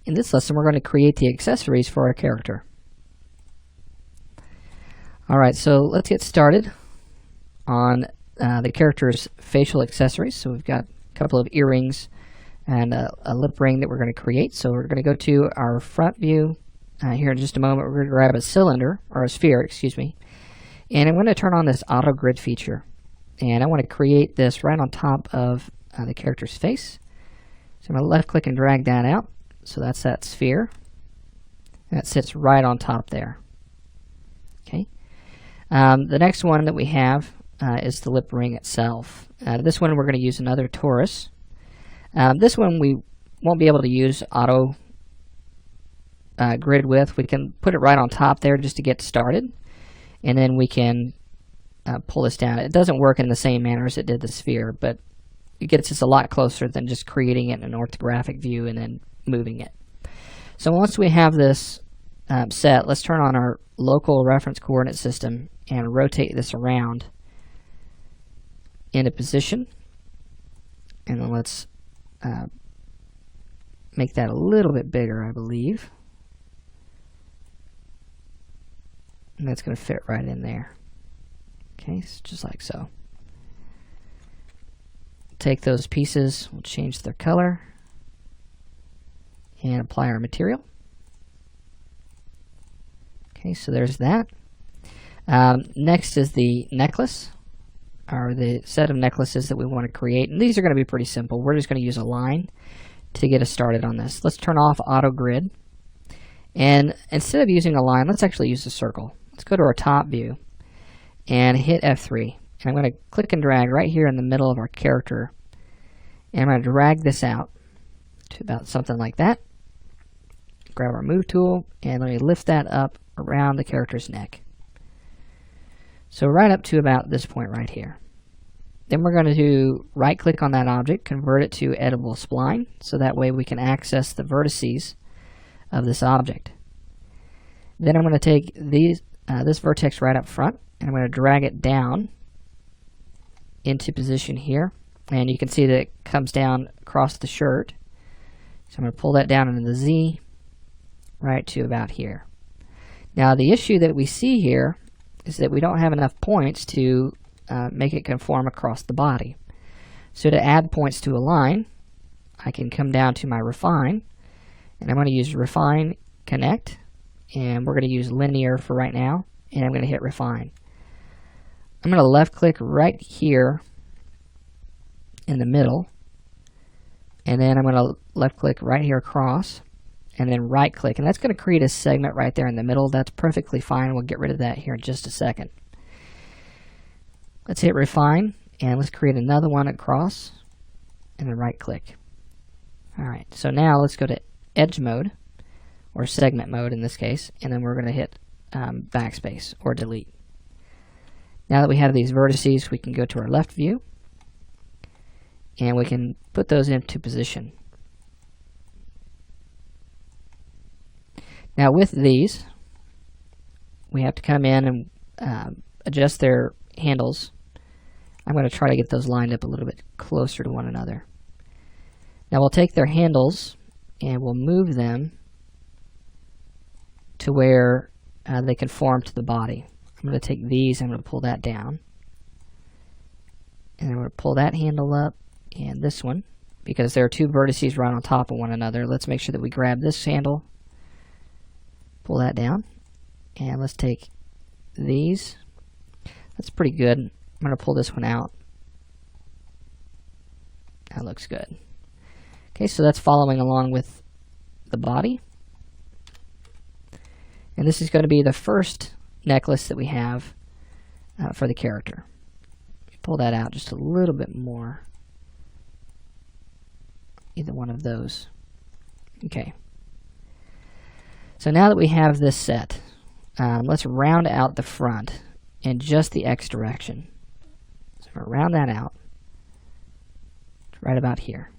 In this lesson, we're going to create the accessories for our character. Alright, so let's get started on the character's facial accessories. So we've got a couple of earrings and a lip ring that we're going to create. So we're going to go to our front view here in just a moment. We're going to grab a cylinder, or a sphere, excuse me. And I'm going to turn on this auto grid feature. And I want to create this right on top of the character's face. So I'm going to left click and drag that out. So that's that sphere. And that sits right on top there. Okay. The next one that we have is the lip ring itself. This one we're going to use another torus. This one we won't be able to use auto grid with. We can put it right on top there just to get started. And then we can pull this down. It doesn't work in the same manner as it did the sphere, but it gets us a lot closer than just creating it in an orthographic view and then moving it. So once we have this set, let's turn on our local reference coordinate system and rotate this around into position. And then let's make that a little bit bigger, I believe. And that's going to fit right in there. Okay, so just like so. Take those pieces, we'll change their color, and apply our material. Okay, so there's that. Next is the necklace, or the set of necklaces that we want to create. And these are going to be pretty simple. We're just going to use a line to get us started on this. Let's turn off auto grid. And instead of using a line, let's actually use a circle. Let's go to our top view and hit F3. And I'm going to click and drag right here in the middle of our character. And I'm going to drag this out to about something like that. Grab our move tool and let me lift that up around the character's neck. So right up to about this point right here. Then we're going to do right click on that object, convert it to editable spline, so that way we can access the vertices of this object. Then I'm going to take this vertex right up front and I'm going to drag it down into position here. And you can see that it comes down across the shirt. So I'm going to pull that down into the Z right to about here. Now the issue that we see here is that we don't have enough points to make it conform across the body. So to add points to a line, I can come down to my refine, and I'm going to use refine connect, and we're going to use linear for right now, and I'm going to hit refine. I'm going to left click right here in the middle, and then I'm going to left click right here across, and then right click, and that's going to create a segment right there in the middle. That's perfectly fine. We'll get rid of that here in just a second. Let's hit refine, and let's create another one across, and then right click. Alright, so now let's go to edge mode, or segment mode in this case, and then we're going to hit backspace or delete. Now that we have these vertices, we can go to our left view, and we can put those into position. Now with these, we have to come in and adjust their handles. I'm going to try to get those lined up a little bit closer to one another. Now we'll take their handles and we'll move them to where they conform to the body. I'm going to take these, I'm going to pull that down. And then we're going to pull that handle up and this one, because there are two vertices right on top of one another. Let's make sure that we grab this handle, pull that down, and let's take these. That's pretty good. I'm going to pull this one out. That looks good. Okay, so that's following along with the body. And this is going to be the first necklace that we have for the character. Pull that out just a little bit more. Either one of those. Okay. So now that we have this set, let's round out the front in just the X direction. So I'm going to round that out right about here.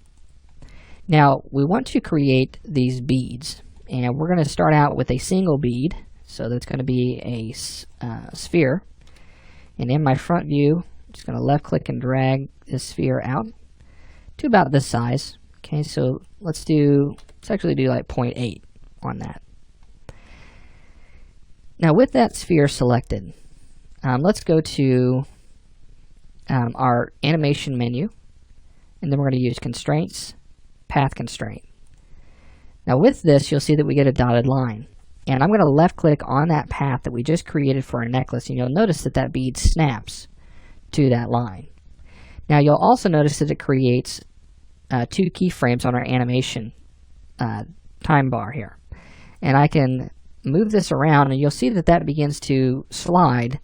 Now we want to create these beads, and we're going to start out with a single bead. So that's going to be a sphere. And in my front view, I'm just going to left click and drag this sphere out to about this size. Okay, so let's actually do like 0.8 on that. Now with that sphere selected, let's go to our animation menu, and then we're going to use constraints, path constraint. Now with this, you'll see that we get a dotted line. And I'm going to left click on that path that we just created for our necklace, and you'll notice that that bead snaps to that line. Now you'll also notice that it creates 2 keyframes on our animation time bar here. And I can move this around, and you'll see that that begins to slide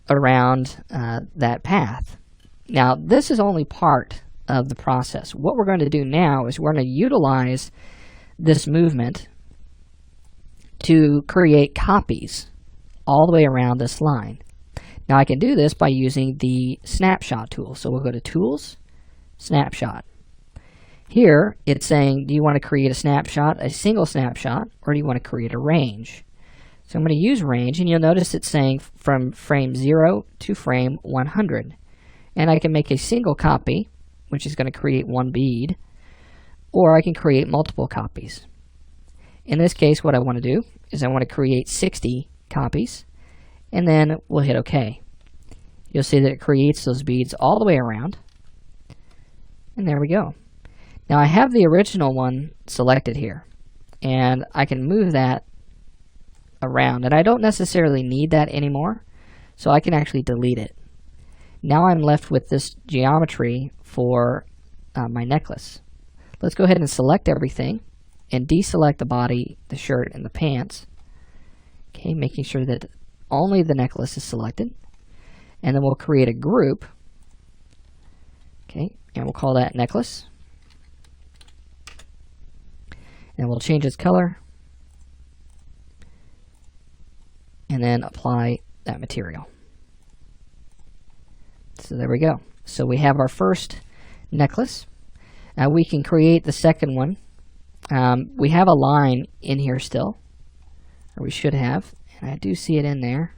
around that path. Now this is only part of the process. What we're going to do now is we're going to utilize this movement to create copies all the way around this line. Now I can do this by using the snapshot tool. So we'll go to Tools, Snapshot. Here it's saying, do you want to create a snapshot, a single snapshot, or do you want to create a range? So I'm going to use range, and you'll notice it's saying from frame 0 to frame 100. And I can make a single copy, which is going to create 1 bead, or I can create multiple copies. In this case, what I want to do is I want to create 60 copies, and then we'll hit OK. You'll see that it creates those beads all the way around, and there we go. Now I have the original one selected here, and I can move that around, and I don't necessarily need that anymore, so I can actually delete it. Now I'm left with this geometry for my necklace. Let's go ahead and select everything and deselect the body, the shirt, and the pants. Okay, making sure that only the necklace is selected. And then we'll create a group. Okay, and we'll call that necklace. And we'll change its color. And then apply that material. So there we go. So we have our first necklace. Now we can create the second one. We have a line in here still, or we should have, and I do see it in there.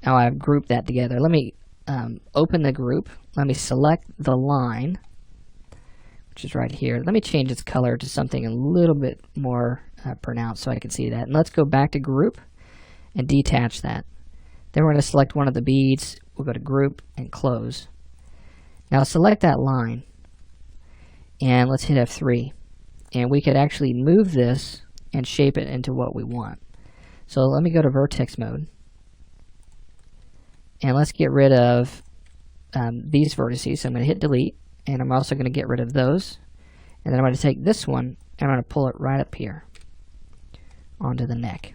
Now I've grouped that together. Let me open the group. Let me select the line, which is right here. Let me change its color to something a little bit more pronounced so I can see that. And let's go back to group and detach that. Then we're going to select one of the beads. We'll go to group and close. Now select that line, and let's hit F3, and we could actually move this and shape it into what we want. So let me go to vertex mode, and let's get rid of these vertices. So I'm going to hit delete, and I'm also going to get rid of those, and then I'm going to take this one and I'm going to pull it right up here onto the neck.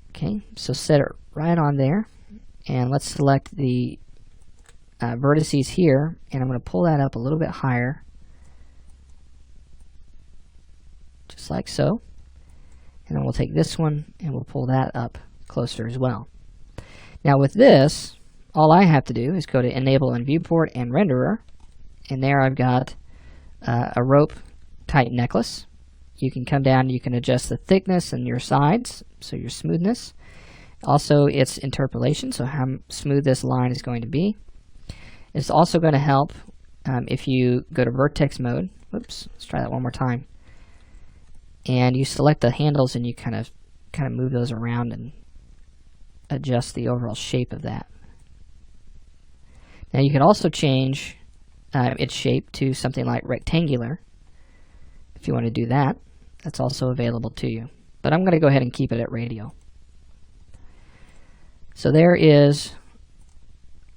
Okay, so set it right on there, and let's select the vertices here, and I'm going to pull that up a little bit higher, just like so. And then we'll take this one and we'll pull that up closer as well. Now with this, all I have to do is go to Enable in Viewport and Renderer, and there I've got a rope type necklace. You can come down, you can adjust the thickness and your sides, so your smoothness. Also its interpolation, so how smooth this line is going to be. It's also going to help if you go to vertex mode. Whoops, let's try that one more time. And you select the handles and you kind of move those around and adjust the overall shape of that. Now you can also change its shape to something like rectangular. If you want to do that, that's also available to you. But I'm going to go ahead and keep it at radial. So there is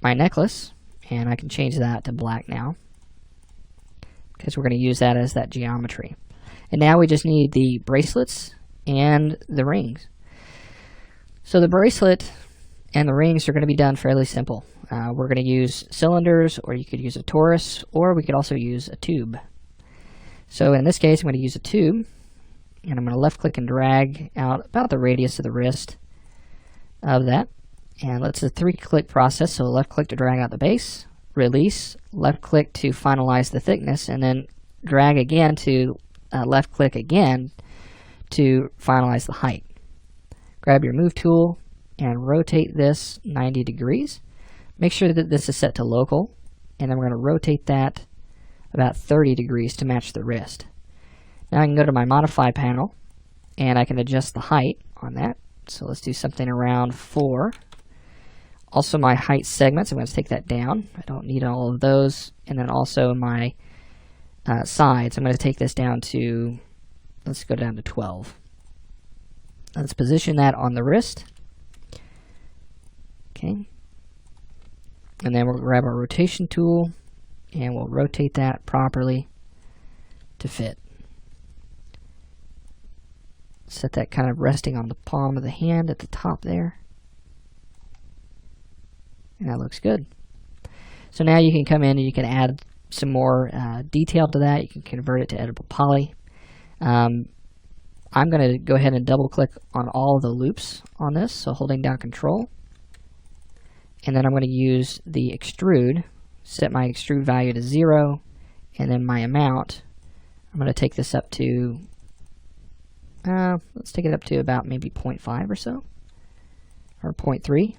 my necklace. And I can change that to black now, because we're going to use that as that geometry. And now we just need the bracelets and the rings. So the bracelet and the rings are going to be done fairly simple. We're going to use cylinders, or you could use a torus, or we could also use a tube. So in this case, I'm going to use a tube, and I'm going to left click and drag out about the radius of the wrist of that. And it's a 3-click process, so left click to drag out the base, release, left click to finalize the thickness, and then drag again to left click again to finalize the height. Grab your move tool and rotate this 90 degrees. make sure that this is set to local, and then we're going to rotate that about 30 degrees to match the wrist. Now I can go to my modify panel, and I can adjust the height on that. So let's do something around 4. Also my height segments, I'm going to take that down. I don't need all of those. And then also my sides, I'm going to take this down to, let's go down to 12. Let's position that on the wrist. Okay. And then we'll grab our rotation tool, and we'll rotate that properly to fit. Set that kind of resting on the palm of the hand at the top there. And that looks good. So now you can come in and you can add some more detail to that. You can convert it to editable poly. I'm going to go ahead and double click on all the loops on this, so holding down Control. And then I'm going to use the extrude, set my extrude value to 0, and then my amount, I'm going to take this up to, let's take it up to about maybe 0.5 or so, or 0.3.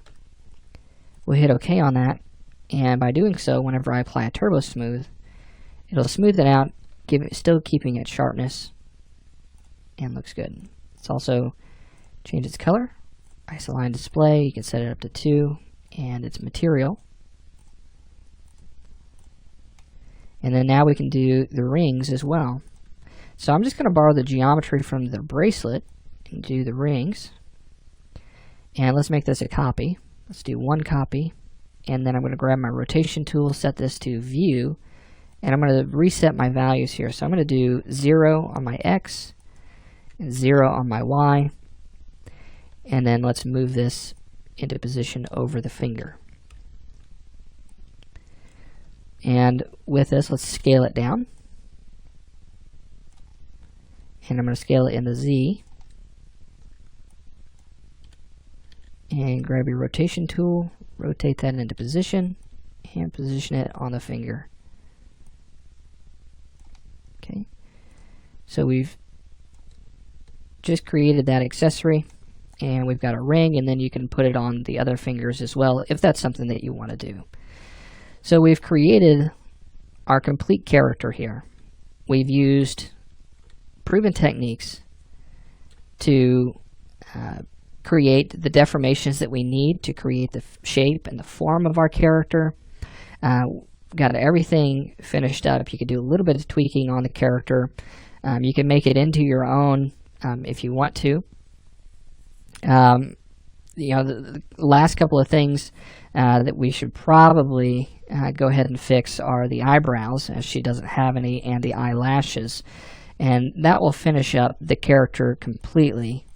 We'll hit OK on that, and by doing so, whenever I apply a turbo smooth, it'll smooth it out, still keeping its sharpness, and looks good. Let's also change its color. Isoline display, you can set it up to 2, and its material. And then now we can do the rings as well. So I'm just going to borrow the geometry from the bracelet and do the rings. And let's make this a copy. Let's do one copy, and then I'm going to grab my rotation tool, set this to view, and I'm going to reset my values here. So I'm going to do 0 on my X and 0 on my Y, and then let's move this into position over the finger. And with this, let's scale it down, and I'm going to scale it in the Z. And grab your rotation tool, rotate that into position, and position it on the finger. Okay, so we've just created that accessory, and we've got a ring, and then you can put it on the other fingers as well if that's something that you want to do. So we've created our complete character here. We've used proven techniques to create the deformations that we need to create the shape and the form of our character. Got everything finished up. You could do a little bit of tweaking on the character. You can make it into your own if you want to. You know, the last couple of things that we should probably go ahead and fix are the eyebrows, as she doesn't have any, and the eyelashes. And that will finish up the character completely.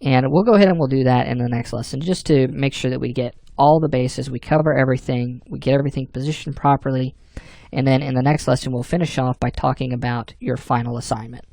And we'll go ahead and we'll do that in the next lesson, just to make sure that we get all the bases, we cover everything, we get everything positioned properly, and then in the next lesson we'll finish off by talking about your final assignment.